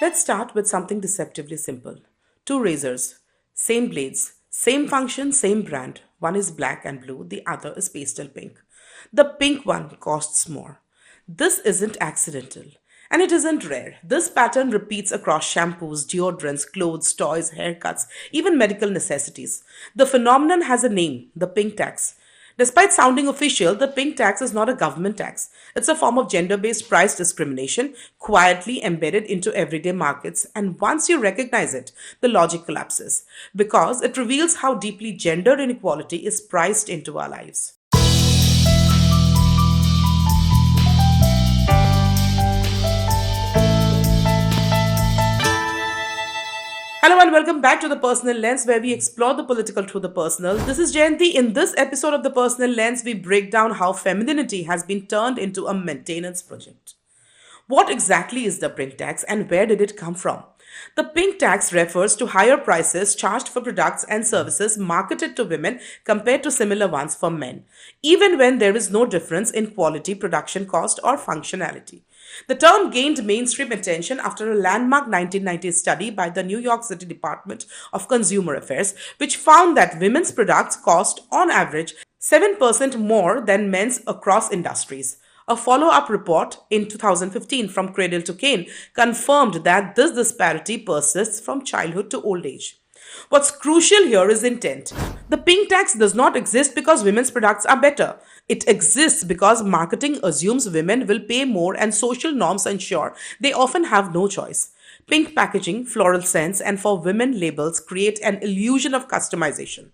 Let's start with something deceptively simple. Two razors, same blades, same function, same brand. One is black and blue, the other is pastel pink. The pink one costs more. This isn't accidental. And it isn't rare. This pattern repeats across shampoos, deodorants, clothes, toys, haircuts, even medical necessities. The phenomenon has a name, the pink tax. Despite sounding official, the pink tax is not a government tax. It's a form of gender based price discrimination quietly embedded into everyday markets. And once you recognize it, the logic collapses because it reveals how deeply gender inequality is priced into our lives. Hello and welcome back to The Personal Lens, where we explore the political through the personal. This is Jayanti. In this episode of The Personal Lens, we break down how femininity has been turned into a maintenance project. What exactly is the pink tax and where did it come from? The pink tax refers to higher prices charged for products and services marketed to women compared to similar ones for men, even when there is no difference in quality, production cost, or functionality. The term gained mainstream attention after a landmark 1990 study by the New York City Department of Consumer Affairs, which found that women's products cost, on average, 7% more than men's across industries. A follow-up report in 2015 from Cradle to Cane confirmed that this disparity persists from childhood to old age. What's crucial here is intent. The pink tax does not exist because women's products are better. It exists because marketing assumes women will pay more and social norms ensure they often have no choice. Pink packaging, floral scents, and for women labels create an illusion of customization.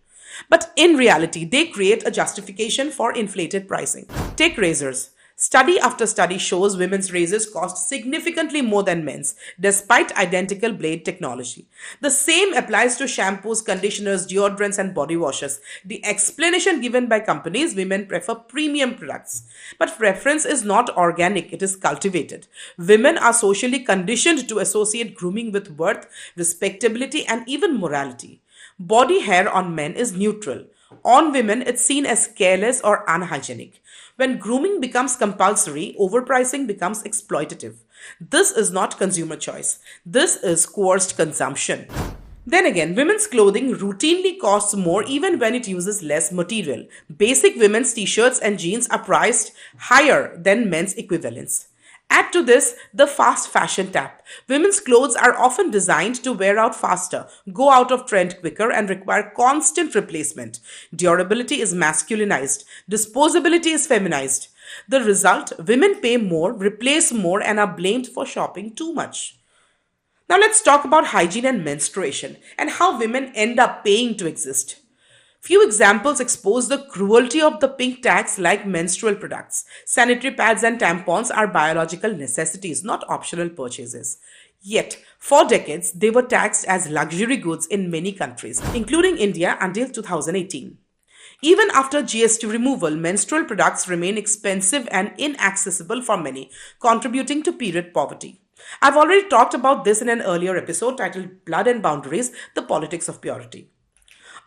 But in reality, they create a justification for inflated pricing. Take razors. Study after study shows women's razors cost significantly more than men's, despite identical blade technology. The same applies to shampoos, conditioners, deodorants, and body washes. The explanation given by companies: women prefer premium products. But preference is not organic, it is cultivated. Women are socially conditioned to associate grooming with worth, respectability, and even morality. Body hair on men is neutral. On women, it's seen as careless or unhygienic. When grooming becomes compulsory, overpricing becomes exploitative. This is not consumer choice. This is coerced consumption. Then again, women's clothing routinely costs more even when it uses less material. Basic women's t-shirts and jeans are priced higher than men's equivalents. Add to this the fast fashion tap. Women's clothes are often designed to wear out faster, go out of trend quicker, and require constant replacement. Durability is masculinized, disposability is feminized. The result: women pay more, replace more, and are blamed for shopping too much. Now let's talk about hygiene and menstruation and how women end up paying to exist. Few examples expose the cruelty of the pink tax, like menstrual products. Sanitary pads and tampons are biological necessities, not optional purchases. Yet, for decades, they were taxed as luxury goods in many countries, including India until 2018. Even after GST removal, menstrual products remain expensive and inaccessible for many, contributing to period poverty. I've already talked about this in an earlier episode titled Blood and Boundaries: The Politics of Purity.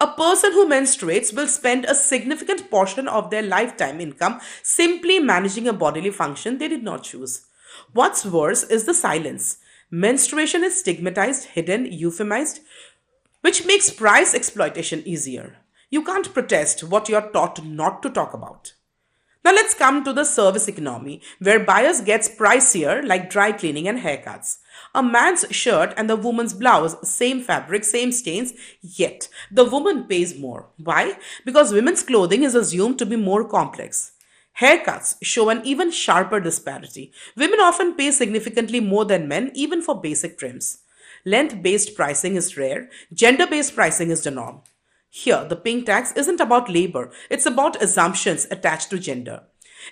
A person who menstruates will spend a significant portion of their lifetime income simply managing a bodily function they did not choose. What's worse is the silence. Menstruation is stigmatized, hidden, euphemized, which makes price exploitation easier. You can't protest what you're taught not to talk about. Now let's come to the service economy, where buyers gets pricier, like dry cleaning and haircuts. A man's shirt and the woman's blouse, same fabric, same stains, yet the woman pays more. Why? Because women's clothing is assumed to be more complex. Haircuts show an even sharper disparity. Women often pay significantly more than men, even for basic trims. Length-based pricing is rare. Gender-based pricing is the norm. Here, the pink tax isn't about labor, it's about assumptions attached to gender.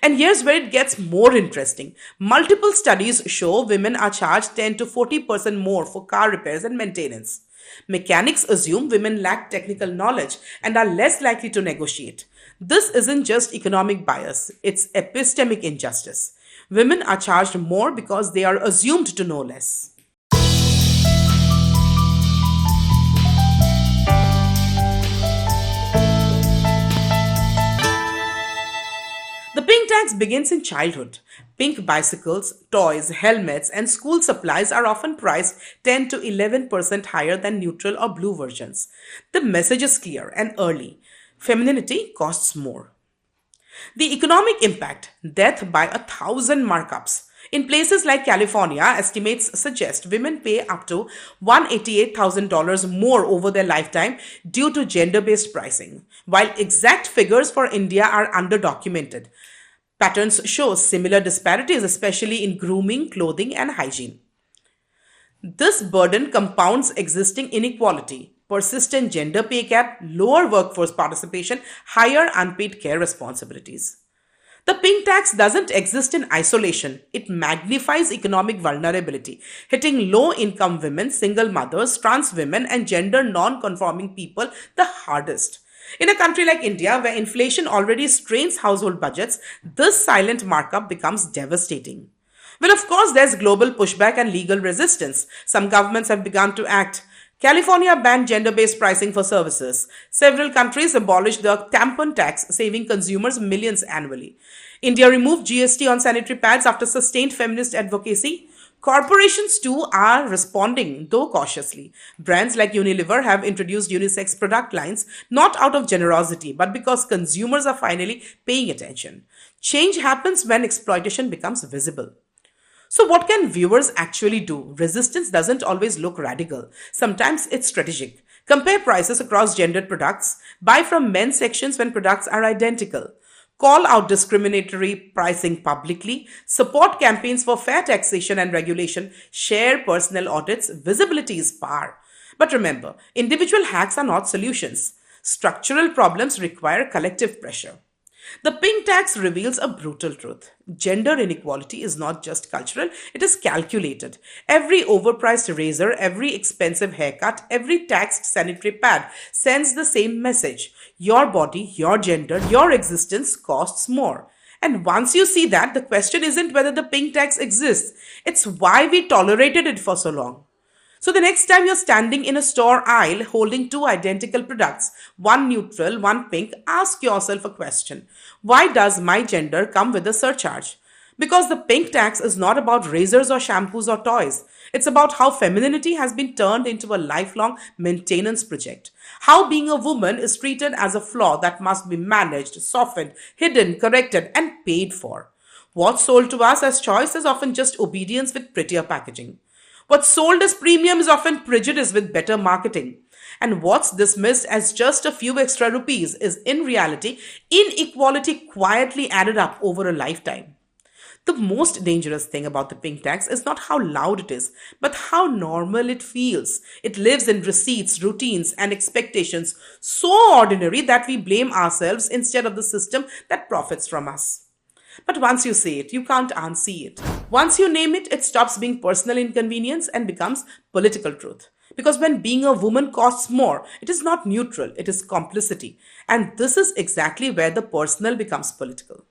And here's where it gets more interesting. Multiple studies show women are charged 10 to 40% more for car repairs and maintenance. Mechanics assume women lack technical knowledge and are less likely to negotiate. This isn't just economic bias, it's epistemic injustice. Women are charged more because they are assumed to know less. The pink tax begins in childhood. Pink bicycles, toys, helmets, and school supplies are often priced 10 to 11% higher than neutral or blue versions. The message is clear and early. Femininity costs more. The economic impact, death by 1,000 markups. In places like California, estimates suggest women pay up to $188,000 more over their lifetime due to gender based pricing, while exact figures for India are underdocumented. Patterns show similar disparities, especially in grooming, clothing, and hygiene. This burden compounds existing inequality, persistent gender pay gap, lower workforce participation, higher unpaid care responsibilities. The pink tax doesn't exist in isolation. It magnifies economic vulnerability, hitting low income women, single mothers, trans women, and gender non conforming people the hardest. In a country like India, where inflation already strains household budgets, this silent markup becomes devastating. Well, of course, there's global pushback and legal resistance. Some governments have begun to act. California banned gender based pricing for services. Several countries abolished the tampon tax, saving consumers millions annually. India removed GST on sanitary pads after sustained feminist advocacy. Corporations too are responding, though cautiously. Brands like Unilever have introduced unisex product lines not out of generosity, but because consumers are finally paying attention. Change happens when exploitation becomes visible. So, what can viewers actually do? Resistance doesn't always look radical. Sometimes it's strategic. Compare prices across gendered products. Buy from men's sections when products are identical. Call out discriminatory pricing publicly. Support campaigns for fair taxation and regulation. Share personal audits. Visibility is power. But remember, individual hacks are not solutions. Structural problems require collective pressure. The pink tax reveals a brutal truth. Gender inequality is not just cultural, it is calculated. Every overpriced razor, every expensive haircut, every taxed sanitary pad sends the same message. Your body, your gender, your existence costs more. And once you see that, the question isn't whether the pink tax exists, it's why we tolerated it for so long. So the next time you're standing in a store aisle holding two identical products, one neutral, one pink, ask yourself a question. Why does my gender come with a surcharge? Because the pink tax is not about razors or shampoos or toys. It's about how femininity has been turned into a lifelong maintenance project. How being a woman is treated as a flaw that must be managed, softened, hidden, corrected, and paid for. What's sold to us as choice is often just obedience with prettier packaging. What's sold as premium is often prejudice with better marketing. And what's dismissed as just a few extra rupees is in reality inequality quietly added up over a lifetime. The most dangerous thing about the pink tax is not how loud it is, but how normal it feels. It lives in receipts, routines, and expectations so ordinary that we blame ourselves instead of the system that profits from us. But once you say it, you can't unsee it. Once you name it, it stops being personal inconvenience and becomes political truth. Because when being a woman costs more, it is not neutral, it is complicity. And this is exactly where the personal becomes political.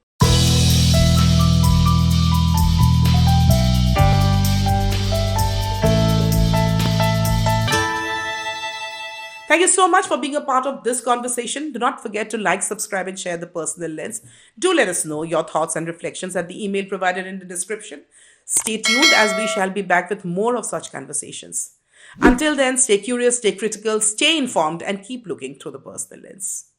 Thank you so much for being a part of this conversation. Do not forget to like, subscribe, and share the personal lens. Do let us know your thoughts and reflections at the email provided in the description. Stay tuned as we shall be back with more of such conversations. Until then, stay curious, stay critical, stay informed, and keep looking through the personal lens.